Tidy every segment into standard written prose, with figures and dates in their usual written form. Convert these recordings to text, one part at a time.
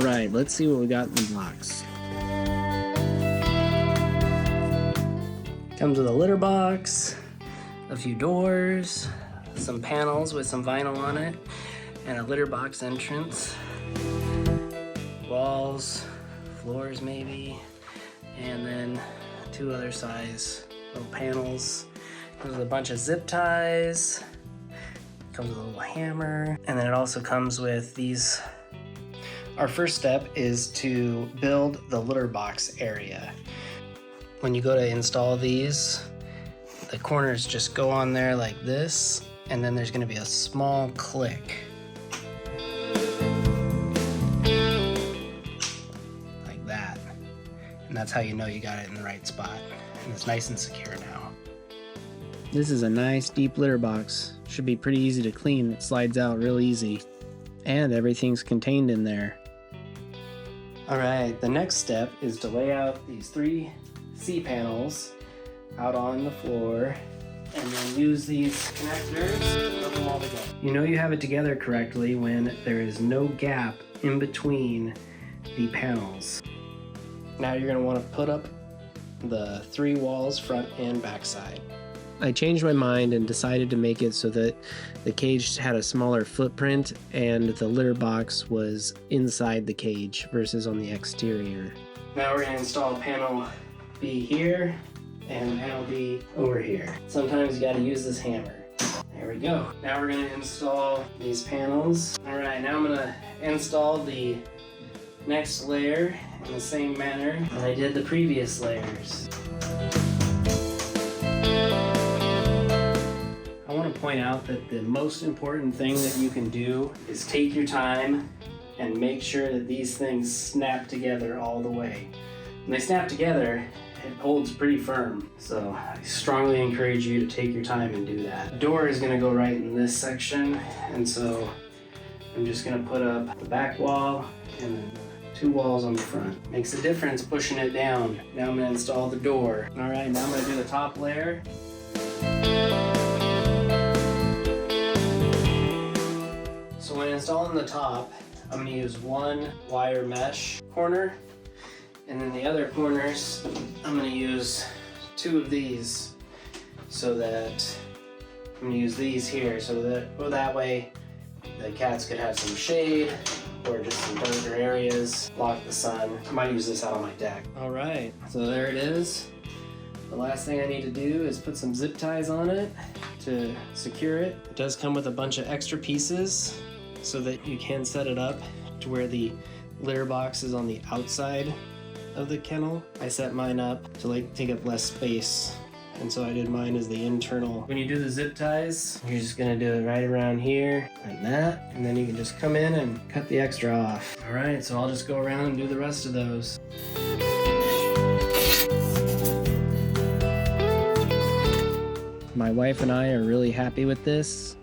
Alright, let's see what we got in the box. Comes with a litter box, a few doors, some panels with some vinyl on it, and a litter box entrance. Walls, floors maybe, and then 2 other size little panels. Comes with a bunch of zip ties, comes with a little hammer, and then it also comes with these. Our first step is to build the litter box area. When you go to install these, the corners just go on there like this, and then there's going to be a small click. Like that. And that's how you know you got it in the right spot. And it's nice and secure now. This is a nice deep litter box. Should be pretty easy to clean. It slides out real easy. And everything's contained in there. Alright, the next step is to lay out these 3 C-panels out on the floor and then use these connectors to put them all together. You know you have it together correctly when there is no gap in between the panels. Now you're going to want to put up the 3 walls, front and back side. I changed my mind and decided to make it so that the cage had a smaller footprint and the litter box was inside the cage versus on the exterior. Now we're going to install panel B here and panel B over here. Sometimes you got to use this hammer. There we go. Now we're going to install these panels. Alright, now I'm going to install the next layer in the same manner as I did the previous layers. I want to point out that the most important thing that you can do is take your time and make sure that these things snap together all the way. When they snap together, it holds pretty firm, so I strongly encourage you to take your time and do that. The door is going to go right in this section, and so I'm just going to put up the back wall and then 2 walls on the front. Makes a difference pushing it down. Now I'm going to install the door. Alright, now I'm going to do the top layer. So when installing the top, I'm going to use 1 wire mesh corner, and then the other corners, I'm going to use 2 of these, so that I'm going to use these here, so that way the cats could have some shade or just some darker areas, block the sun. I might use this out on my deck. Alright, so there it is. The last thing I need to do is put some zip ties on it to secure it. It does come with a bunch of extra pieces so that you can set it up to where the litter box is on the outside of the kennel. I set mine up to take up less space, and so I did mine as the internal. When you do the zip ties, you're just gonna do it right around here like that, and then you can just come in and cut the extra off. Alright, so I'll just go around and do the rest of those. My wife and I are really happy with this.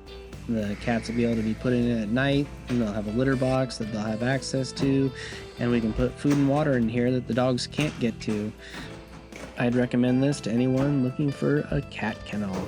The cats will be able to be put in it at night, and they'll have a litter box that they'll have access to, and we can put food and water in here that the dogs can't get to. I'd recommend this to anyone looking for a cat kennel.